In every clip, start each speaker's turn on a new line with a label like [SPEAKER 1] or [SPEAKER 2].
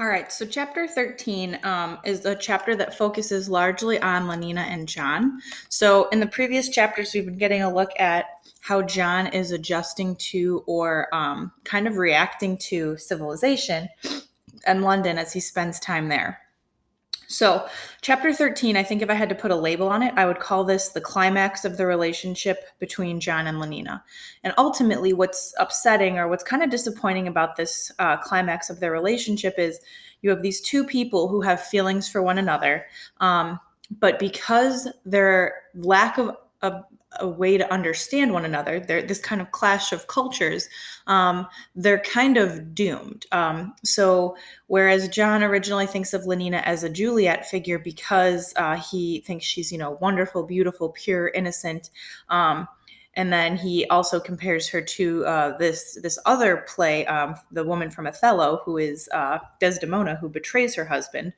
[SPEAKER 1] All right, so chapter 13 is a chapter that focuses largely on Lenina and John. So, in the previous chapters, we've been getting a look at how John is adjusting to or kind of reacting to civilization and London as he spends time there. So, chapter 13, I think if I had to put a label on it, I would call this the climax of the relationship between John and Lenina. And ultimately, what's upsetting or what's kind of disappointing about this climax of their relationship is you have these two people who have feelings for one another. But because their lack of a way to understand one another, this kind of clash of cultures, they're kind of doomed. So whereas John originally thinks of Lenina as a Juliet figure because he thinks she's, wonderful, beautiful, pure, innocent. And then he also compares her to this other play, the woman from Othello, who is Desdemona, who betrays her husband.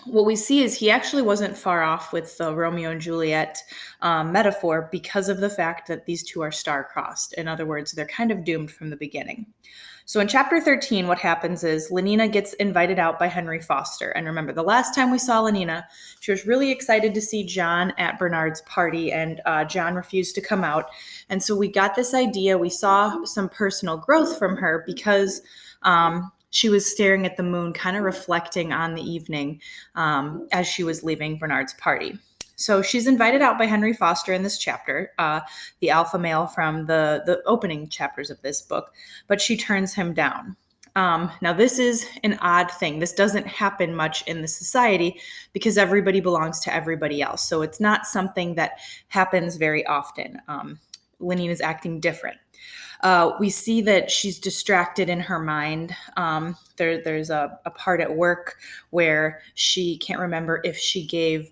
[SPEAKER 1] What we see is he actually wasn't far off with the Romeo and Juliet metaphor because of the fact that these two are star-crossed. In other words, they're kind of doomed from the beginning. So in chapter 13, what happens is Lenina gets invited out by Henry Foster. And remember, the last time we saw Lenina, she was really excited to see John at Bernard's party, and John refused to come out. And so we got this idea. We saw some personal growth from her because she was staring at the moon, kind of reflecting on the evening as she was leaving Bernard's party. So she's invited out by Henry Foster in this chapter, the alpha male from the opening chapters of this book, but she turns him down. Now, this is an odd thing. This doesn't happen much in the society because everybody belongs to everybody else. So it's not something that happens very often. Lenina is acting different. We see that she's distracted in her mind. There's a part at work where she can't remember if she gave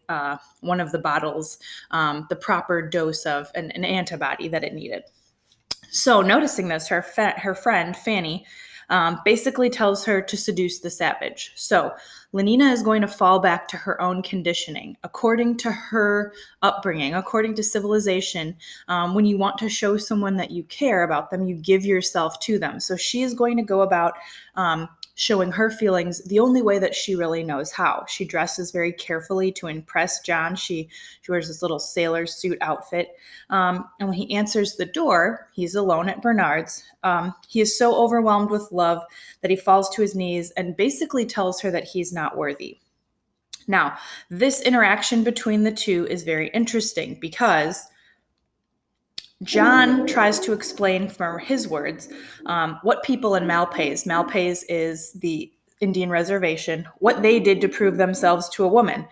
[SPEAKER 1] one of the bottles the proper dose of an antibody that it needed. So noticing this, her friend, Fanny, basically tells her to seduce the savage. So Lenina is going to fall back to her own conditioning. According to her upbringing, according to civilization, when you want to show someone that you care about them, you give yourself to them. So she is going to go about showing her feelings the only way that she really knows how. She dresses very carefully to impress John. She wears this little sailor suit outfit. And when he answers the door, he's alone at Bernard's. He is so overwhelmed with love that he falls to his knees and basically tells her that he's not worthy. Now, this interaction between the two is very interesting because John tries to explain from his words what people in Malpais is the Indian reservation, what they did to prove themselves to a woman.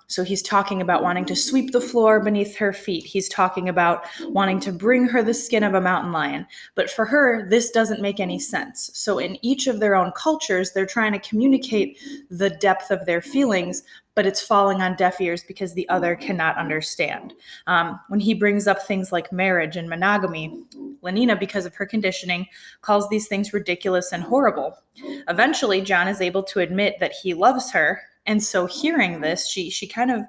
[SPEAKER 1] So he's talking about wanting to sweep the floor beneath her feet. He's talking about wanting to bring her the skin of a mountain lion. But for her, this doesn't make any sense. So in each of their own cultures, they're trying to communicate the depth of their feelings, but it's falling on deaf ears because the other cannot understand. When he brings up things like marriage and monogamy, Lenina, because of her conditioning, calls these things ridiculous and horrible. Eventually, John is able to admit that he loves her, and so hearing this, she kind of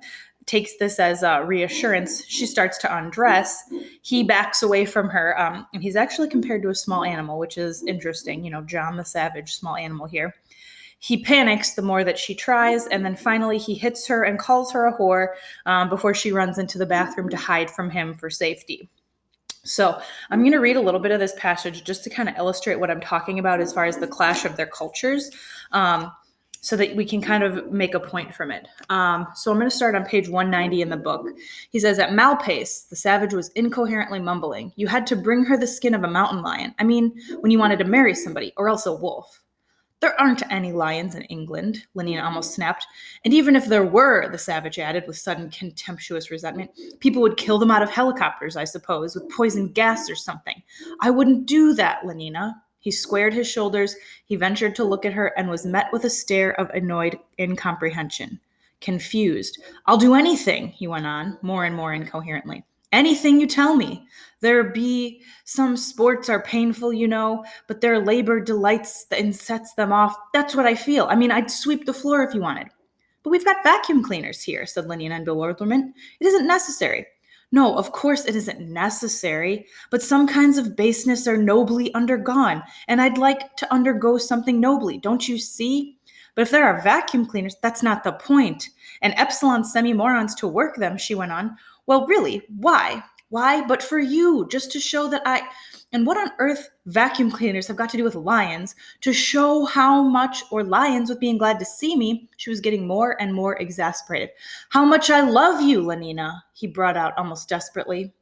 [SPEAKER 1] takes this as a reassurance. She starts to undress. He backs away from her, and he's actually compared to a small animal, which is interesting. John the Savage, small animal here. He panics the more that she tries, and then finally he hits her and calls her a whore before she runs into the bathroom to hide from him for safety. So I'm going to read a little bit of this passage just to kind of illustrate what I'm talking about as far as the clash of their cultures, so that we can kind of make a point from it. So I'm going to start on page 190 in the book. He says, "At Malpais, the savage was incoherently mumbling. You had to bring her the skin of a mountain lion. I mean, when you wanted to marry somebody, or else a wolf." "There aren't any lions in England," Lenina almost snapped. "And even if there were," the savage added with sudden contemptuous resentment, "people would kill them out of helicopters, I suppose, with poison gas or something. I wouldn't do that, Lenina." He squared his shoulders. He ventured to look at her and was met with a stare of annoyed incomprehension. Confused. "I'll do anything," he went on, more and more incoherently. "Anything you tell me. There be some sports are painful, but their labor delights and sets them off. That's what I feel. I mean, I'd sweep the floor if you wanted." "But we've got vacuum cleaners here," said Lenina in bewilderment. "It isn't necessary." No, of course it isn't necessary, but some kinds of baseness are nobly undergone, and I'd like to undergo something nobly, don't you see? But if there are vacuum cleaners, that's not the point. And epsilon semi-morons to work them, she went on. Well, really, why? Why? But for you, just to show that I. And what on earth vacuum cleaners have got to do with lions? To show how much, or lions with being glad to see me, she was getting more and more exasperated. How much I love you, Lenina, he brought out almost desperately.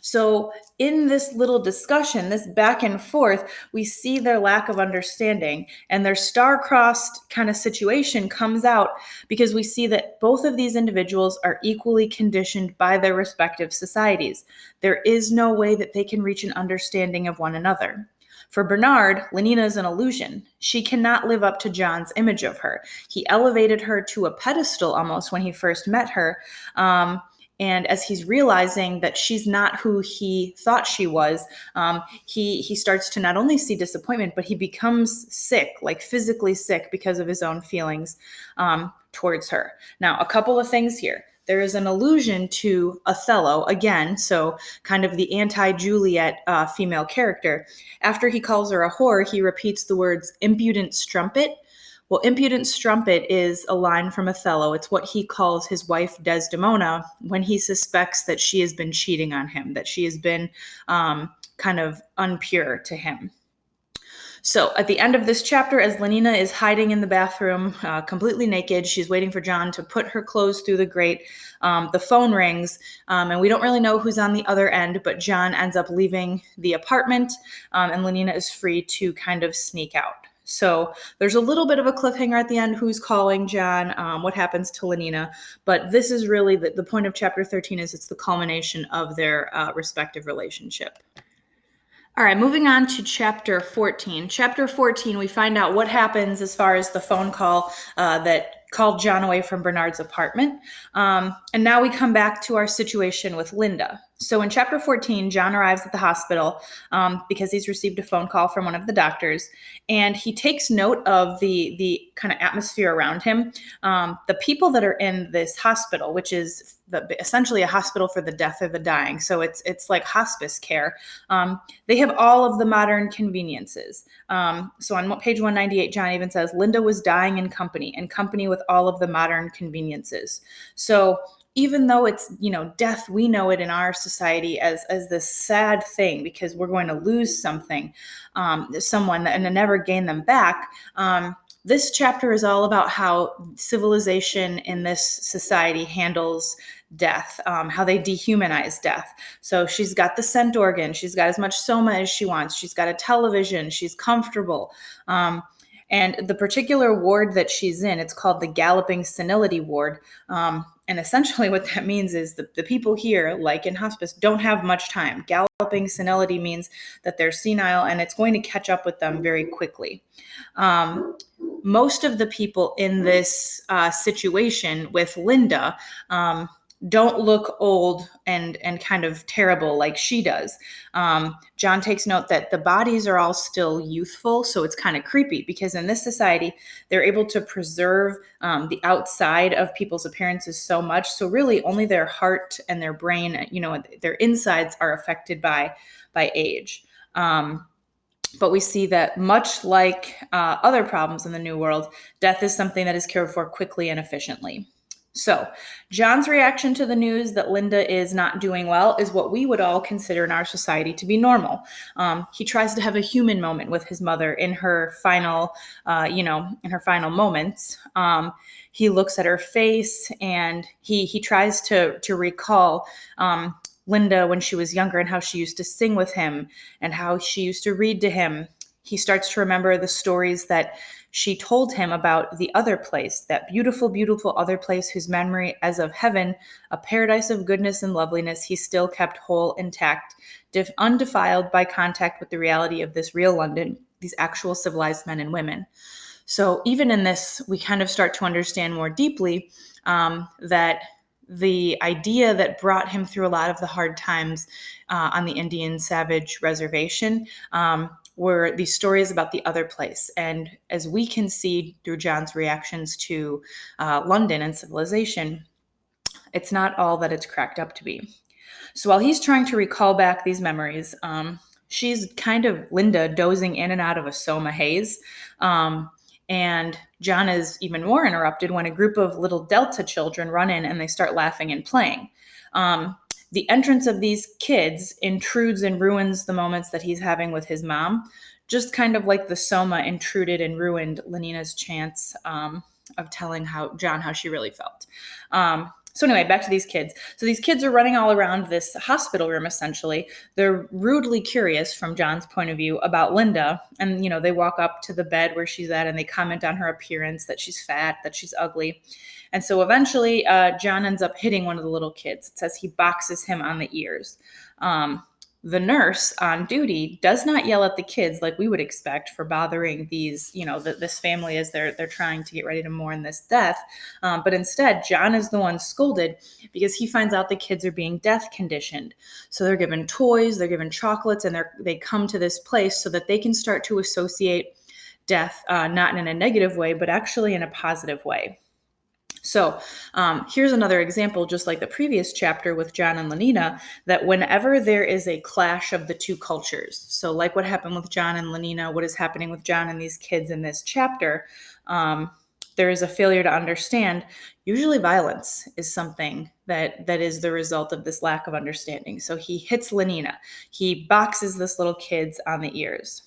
[SPEAKER 1] So, in this little discussion, this back and forth, we see their lack of understanding, and their star-crossed kind of situation comes out because we see that both of these individuals are equally conditioned by their respective societies. There is no way that they can reach an understanding of one another. For Bernard, Lenina is an illusion. She cannot live up to John's image of her. He elevated her to a pedestal almost when he first met her. And as he's realizing that she's not who he thought she was, he starts to not only see disappointment, but he becomes sick, like physically sick, because of his own feelings towards her. Now, a couple of things here. There is an allusion to Othello again, so kind of the anti-Juliet female character. After he calls her a whore, he repeats the words impudent strumpet. Well, impudent strumpet is a line from Othello. It's what he calls his wife Desdemona when he suspects that she has been cheating on him, that she has been kind of unpure to him. So at the end of this chapter, as Lenina is hiding in the bathroom, completely naked, she's waiting for John to put her clothes through the grate. The phone rings, and we don't really know who's on the other end, but John ends up leaving the apartment, and Lenina is free to kind of sneak out. So there's a little bit of a cliffhanger at the end. Who's calling John? What happens to Lenina? But this is really the point of chapter 13 is it's the culmination of their respective relationship. All right, moving on to chapter 14. Chapter 14, we find out what happens as far as the phone call that called John away from Bernard's apartment. And now we come back to our situation with Linda. So in chapter 14, John arrives at the hospital because he's received a phone call from one of the doctors, and he takes note of the kind of atmosphere around him. The people that are in this hospital, which is essentially a hospital for the deaf or the dying, so it's like hospice care. They have all of the modern conveniences. So on page 198, John even says, Linda was dying in company with all of the modern conveniences. So even though it's, death, we know it in our society as this sad thing because we're going to lose something, someone, and to never gain them back. This chapter is all about how civilization in this society handles death, how they dehumanize death. So she's got the scent organ, she's got as much soma as she wants, she's got a television, she's comfortable. And the particular ward that she's in, it's called the galloping senility ward. And essentially what that means is the people here, like in hospice, don't have much time. Galloping senility means that they're senile and it's going to catch up with them very quickly. Most of the people in this situation with Linda don't look old and kind of terrible like she does. John takes note that the bodies are all still youthful, so it's kind of creepy because in this society, they're able to preserve the outside of people's appearances so much. So really only their heart and their brain, their insides are affected by age. But we see that much like other problems in the New World, death is something that is cared for quickly and efficiently. So John's reaction to the news that Linda is not doing well is what we would all consider in our society to be normal. He tries to have a human moment with his mother in her final, in her final moments. He looks at her face and he tries to recall Linda when she was younger and how she used to sing with him and how she used to read to him. He starts to remember the stories that she told him about the other place, that beautiful, beautiful other place whose memory as of heaven, a paradise of goodness and loveliness, he still kept whole, intact, undefiled by contact with the reality of this real London, these actual civilized men and women. So even in this, we kind of start to understand more deeply that the idea that brought him through a lot of the hard times on the Indian Savage Reservation were these stories about the other place. And as we can see through John's reactions to London and civilization, it's not all that it's cracked up to be. So while he's trying to recall back these memories, she's kind of Linda dozing in and out of a soma haze. And John is even more interrupted when a group of little Delta children run in and they start laughing and playing. The entrance of these kids intrudes and ruins the moments that he's having with his mom, just kind of like the soma intruded and ruined Lenina's chance of telling John how she really felt. So anyway, back to these kids. So these kids are running all around this hospital room, essentially. They're rudely curious from John's point of view about Linda. And, they walk up to the bed where she's at and they comment on her appearance, that she's fat, that she's ugly. And so eventually John ends up hitting one of the little kids. It says he boxes him on the ears. The nurse on duty does not yell at the kids like we would expect for bothering these, this family as they're trying to get ready to mourn this death. But instead, John is the one scolded because he finds out the kids are being death conditioned. So they're given toys, they're given chocolates, and they come to this place so that they can start to associate death, not in a negative way, but actually in a positive way. So here's another example, just like the previous chapter with John and Lenina, that whenever there is a clash of the two cultures, so like what happened with John and Lenina, what is happening with John and these kids in this chapter, there is a failure to understand. Usually violence is something that is the result of this lack of understanding. So he hits Lenina. He boxes this little kid on the ears.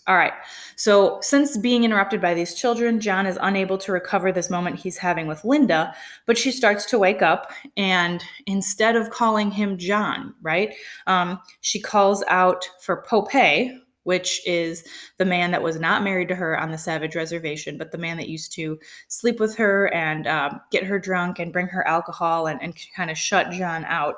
[SPEAKER 1] All right. So since being interrupted by these children, John is unable to recover this moment he's having with Linda, but she starts to wake up, and instead of calling him John, right, she calls out for Pope, which is the man that was not married to her on the Savage Reservation, but the man that used to sleep with her and get her drunk and bring her alcohol and kind of shut John out.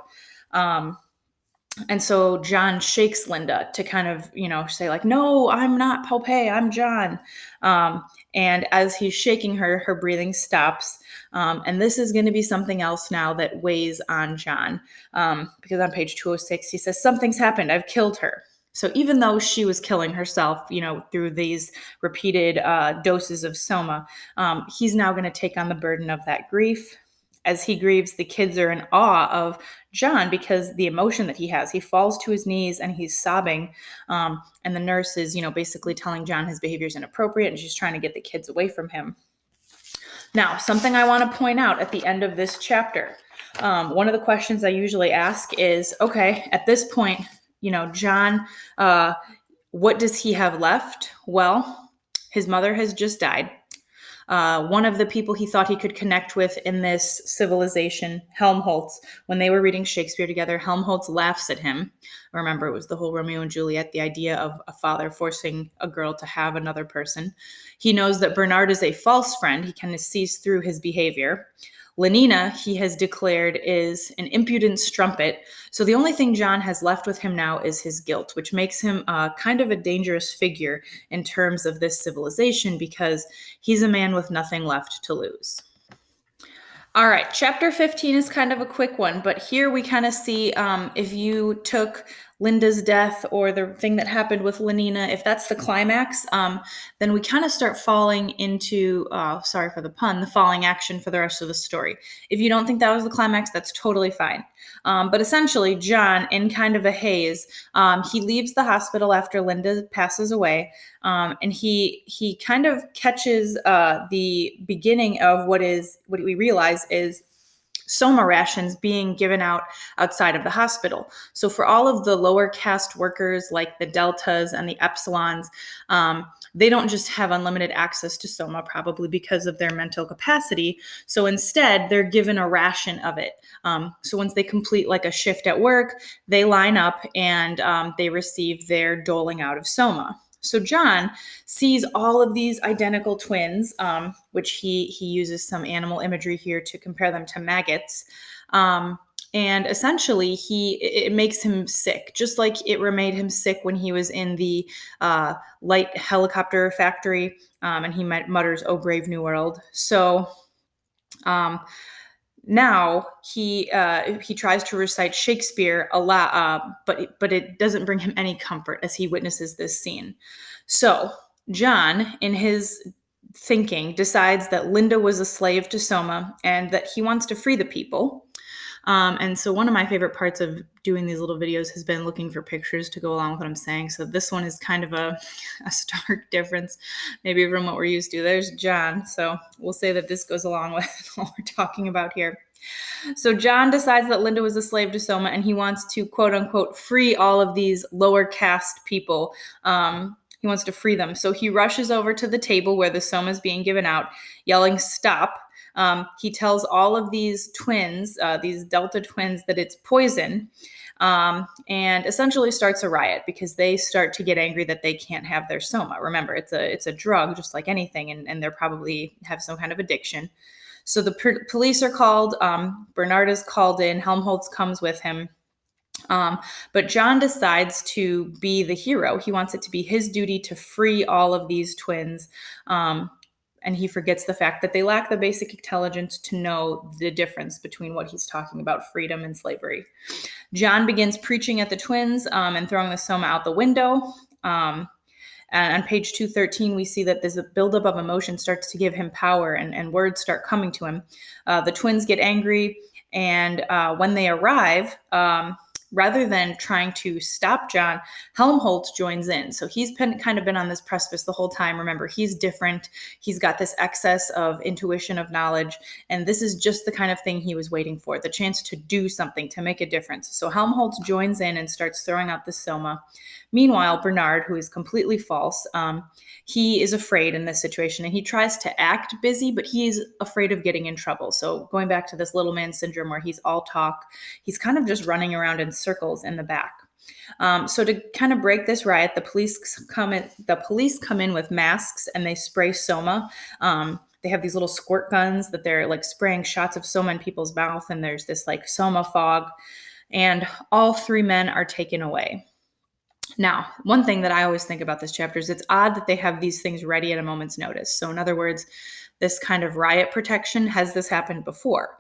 [SPEAKER 1] And so John shakes Linda to kind of, say like, no, I'm not Pope, I'm John. And as he's shaking her, her breathing stops. And this is going to be something else now that weighs on John. Because on page 206, he says, something's happened. I've killed her. So even though she was killing herself, through these repeated doses of soma, he's now going to take on the burden of that grief. As he grieves, the kids are in awe of John because the emotion that he has. He falls to his knees and he's sobbing. And the nurse is, basically telling John his behavior is inappropriate, and she's trying to get the kids away from him. Now, something I want to point out at the end of this chapter. One of the questions I usually ask is, okay, at this point, John, what does he have left? Well, his mother has just died. One of the people he thought he could connect with in this civilization, Helmholtz, when they were reading Shakespeare together, Helmholtz laughs at him. Remember, it was the whole Romeo and Juliet, the idea of a father forcing a girl to have another person. He knows that Bernard is a false friend. He kind of sees through his behavior. Lenina, he has declared, is an impudent strumpet. So the only thing John has left with him now is his guilt, which makes him kind of a dangerous figure in terms of this civilization because he's a man with nothing left to lose. All right, chapter 15 is kind of a quick one, but here we kind of see if you took Linda's death or the thing that happened with Lenina, if that's the climax, then we kind of start falling into, sorry for the pun, the falling action for the rest of the story. If you don't think that was the climax, that's totally fine. But essentially, John, in kind of a haze, he leaves the hospital after Linda passes away, and he kind of catches the beginning of what we realize is soma rations being given out outside of the hospital. So for all of the lower caste workers like the deltas and the epsilons, they don't just have unlimited access to soma, probably because of their mental capacity. So instead, they're given a ration of it. So once they complete like a shift at work, they line up and they receive their doling out of soma. So John sees all of these identical twins, which he uses some animal imagery here to compare them to maggots. And essentially, it makes him sick, just like it made him sick when he was in the light helicopter factory, and he mutters, "Oh, brave new world." So now he tries to recite Shakespeare a lot, but it doesn't bring him any comfort as he witnesses this scene. So John, in his thinking, decides that Linda was a slave to Soma and that he wants to free the people. And so one of my favorite parts of doing these little videos has been looking for pictures to go along with what I'm saying. So this one is kind of a stark difference maybe from what we're used to. There's John. So we'll say that this goes along with what we're talking about here. So John decides that Linda was a slave to Soma, and he wants to, quote unquote, free all of these lower caste people. He wants to free them. So he rushes over to the table where the Soma is being given out, yelling, "Stop." He tells all of these twins, these Delta twins, that it's poison, and essentially starts a riot because they start to get angry that they can't have their Soma. Remember, it's a drug, just like anything, and they're probably have some kind of addiction. So the police are called. Bernard is called in. Helmholtz comes with him. But John decides to be the hero. He wants it to be his duty to free all of these twins. And he forgets the fact that they lack the basic intelligence to know the difference between what he's talking about, freedom and slavery. John begins preaching at the twins and throwing the Soma out the window. And on page 213, we see that there's a buildup of emotion starts to give him power, and words start coming to him. The twins get angry, and when they arrive, rather than trying to stop John, Helmholtz joins in. So he's kind of been on this precipice the whole time. Remember, he's different. He's got this excess of intuition, of knowledge, and this is just the kind of thing he was waiting for, the chance to do something, to make a difference. So Helmholtz joins in and starts throwing out the Soma. Meanwhile, Bernard, who is completely false, he is afraid in this situation, and he tries to act busy, but he's afraid of getting in trouble. So going back to this little man syndrome where he's all talk, he's kind of just running around in circles in the back. So to kind of break this riot, the police come in with masks, and they spray Soma. They have these little squirt guns that they're like spraying shots of Soma in people's mouth, and there's this like Soma fog, and all three men are taken away. Now, one thing that I always think about this chapter is it's odd that they have these things ready at a moment's notice. So in other words, this kind of riot protection, has this happened before?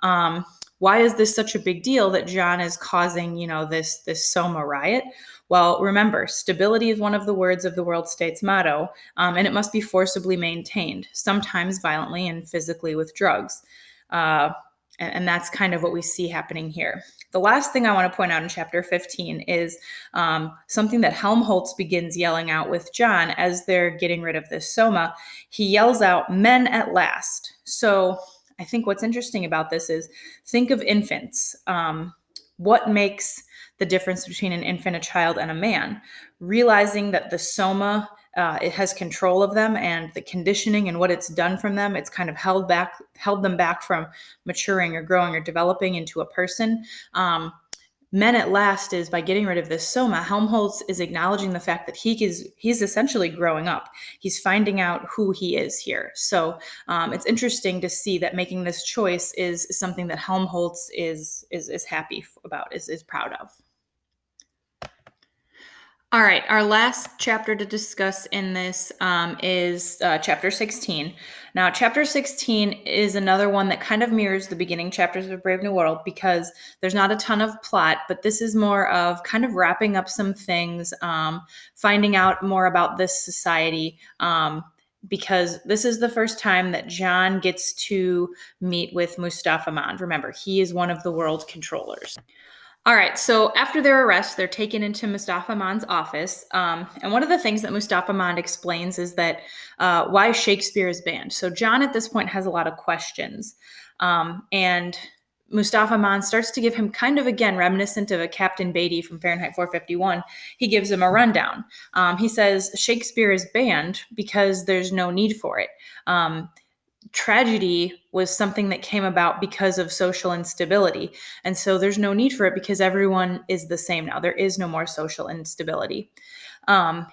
[SPEAKER 1] Why is this such a big deal that John is causing, this Soma riot? Well, remember, stability is one of the words of the World State's motto, and it must be forcibly maintained, sometimes violently and physically with drugs. And that's kind of what we see happening here. The last thing I want to point out in chapter 15 is something that Helmholtz begins yelling out with John as they're getting rid of this Soma. He yells out, "Men at last." So I think what's interesting about this is, think of infants. What makes the difference between an infant, a child, and a man? Realizing that the Soma, it has control of them, and the conditioning and what it's done from them, it's kind of held them back from maturing or growing or developing into a person. Men at last is, by getting rid of this Soma, Helmholtz is acknowledging the fact that he's essentially growing up. He's finding out who he is here. So it's interesting to see that making this choice is something that Helmholtz is happy about, is proud of. All right, our last chapter to discuss in this is chapter 16. Now, chapter 16 is another one that kind of mirrors the beginning chapters of Brave New World, because there's not a ton of plot, but this is more of kind of wrapping up some things, finding out more about this society, because this is the first time that John gets to meet with Mustafa Mond. Remember, he is one of the world controllers. All right, so after their arrest, they're taken into Mustafa Mond's office. And one of the things that Mustafa Mond explains is that why Shakespeare is banned. So John at this point has a lot of questions. And Mustafa Mond starts to give him kind of, again, reminiscent of a Captain Beatty from Fahrenheit 451. He gives him a rundown. He says Shakespeare is banned because there's no need for it. Tragedy was something that came about because of social instability. And so there's no need for it because everyone is the same now. There is no more social instability.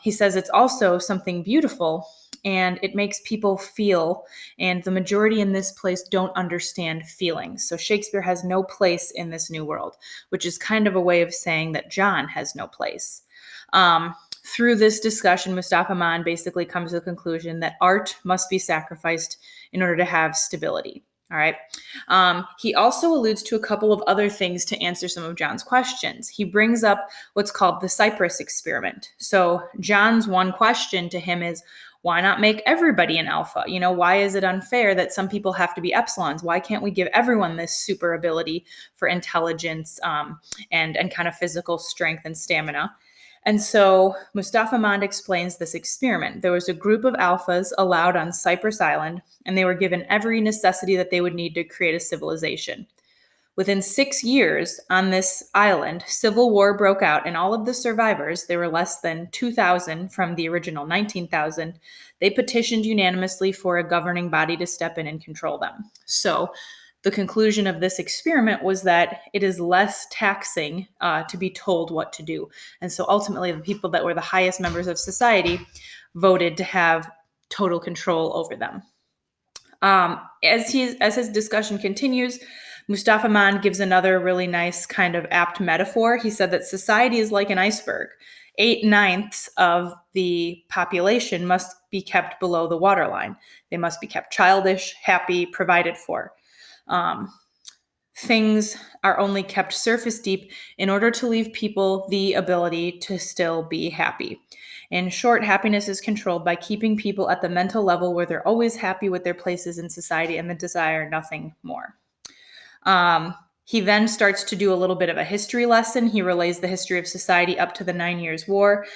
[SPEAKER 1] He says it's also something beautiful, and it makes people feel, and the majority in this place don't understand feelings. So Shakespeare has no place in this new world, which is kind of a way of saying that John has no place. Through this discussion, Mustafa Mond basically comes to the conclusion that art must be sacrificed in order to have stability. All right. He also alludes to a couple of other things to answer some of John's questions. He brings up what's called the Cyprus experiment. So John's one question to him is, Why not make everybody an alpha? Why is it unfair that some people have to be epsilons? Why can't we give everyone this super ability for intelligence and kind of physical strength and stamina? And so Mustafa Mond explains this experiment. There was a group of alphas allowed on Cypress Island, and they were given every necessity that they would need to create a civilization. Within 6 years on this island, civil war broke out, and all of the survivors, there were less than 2,000 from the original 19,000, they petitioned unanimously for a governing body to step in and control them. So the conclusion of this experiment was that it is less taxing to be told what to do. And so ultimately, the people that were the highest members of society voted to have total control over them. As his discussion continues, Mustafa Mond gives another really nice kind of apt metaphor. He said that society is like an iceberg. 8/9 of the population must be kept below the waterline. They must be kept childish, happy, provided for. Things are only kept surface deep in order to leave people the ability to still be happy. In short, happiness is controlled by keeping people at the mental level where they're always happy with their places in society and they desire nothing more. He then starts to do a little bit of a history lesson. He relays the history of society up to the 9 Years' War,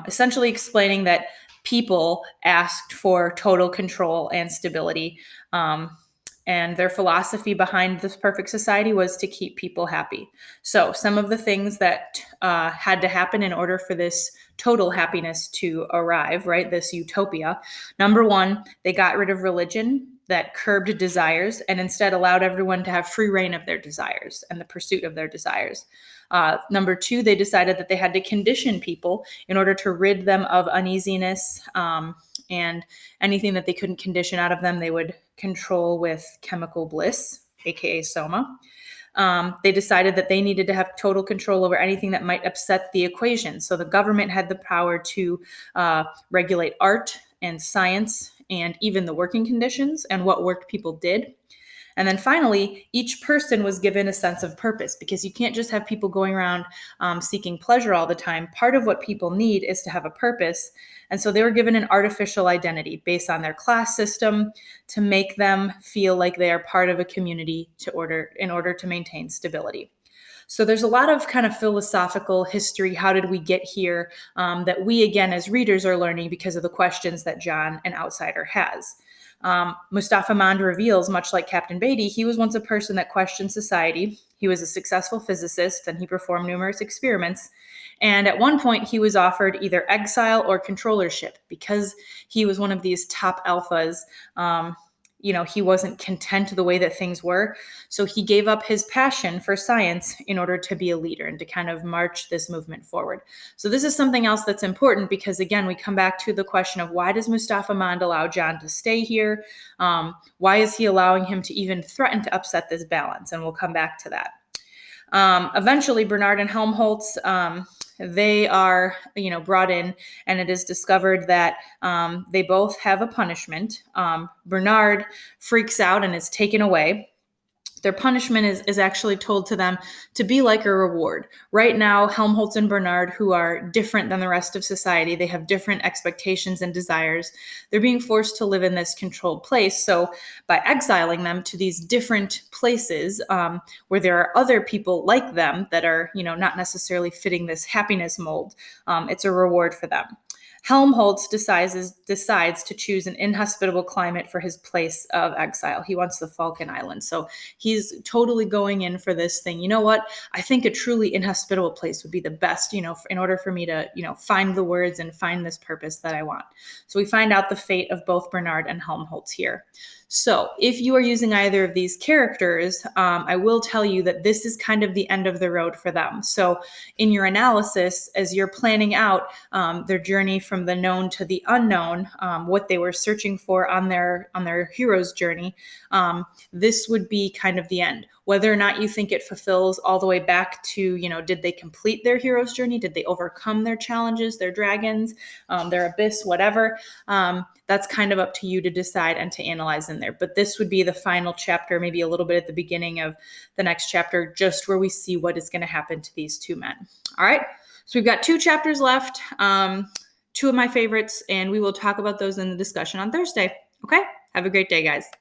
[SPEAKER 1] essentially explaining that people asked for total control and stability. And their philosophy behind this perfect society was to keep people happy. So some of the things that had to happen in order for this total happiness to arrive, right, this utopia. Number one, they got rid of religion that curbed desires and instead allowed everyone to have free reign of their desires and the pursuit of their desires. Number two, they decided that they had to condition people in order to rid them of uneasiness, and anything that they couldn't condition out of them, they would control with chemical bliss, aka soma. They decided that they needed to have total control over anything that might upset the equation. So the government had the power to regulate art and science and even the working conditions and what work people did. And then finally, each person was given a sense of purpose because you can't just have people going around seeking pleasure all the time. Part of what people need is to have a purpose. And so they were given an artificial identity based on their class system to make them feel like they are part of a community in order to maintain stability. So there's a lot of kind of philosophical history. How did we get here? That we, again, as readers are learning because of the questions that John, an outsider, has. Mustafa Mond reveals, much like Captain Beatty, he was once a person that questioned society. He was a successful physicist and he performed numerous experiments. And at one point, he was offered either exile or controllership because he was one of these top alphas. He wasn't content the way that things were. So he gave up his passion for science in order to be a leader and to kind of march this movement forward. So this is something else that's important because, again, we come back to the question of why does Mustafa Mond allow John to stay here? Why is he allowing him to even threaten to upset this balance? And we'll come back to that. Eventually, Bernard and Helmholtz, they are, brought in, and it is discovered that they both have a punishment. Bernard freaks out and is taken away. Their punishment is actually told to them to be like a reward. Right now, Helmholtz and Bernard, who are different than the rest of society, they have different expectations and desires. They're being forced to live in this controlled place. So by exiling them to these different places where there are other people like them that are, not necessarily fitting this happiness mold, it's a reward for them. Helmholtz decides to choose an inhospitable climate for his place of exile. He wants the Falkland Islands. So he's totally going in for this thing. You know what? I think a truly inhospitable place would be the best, in order for me to, find the words and find this purpose that I want. So we find out the fate of both Bernard and Helmholtz here. So if you are using either of these characters, I will tell you that this is kind of the end of the road for them. So in your analysis, as you're planning out their journey from the known to the unknown, what they were searching for on their hero's journey, this would be kind of the end. Whether or not you think it fulfills all the way back to, did they complete their hero's journey? Did they overcome their challenges, their dragons, their abyss, whatever? That's kind of up to you to decide and to analyze in there. But this would be the final chapter, maybe a little bit at the beginning of the next chapter, just where we see what is going to happen to these two men. All right. So we've got 2 chapters left. two of my favorites, and we will talk about those in the discussion on Thursday. Okay? Have a great day, guys.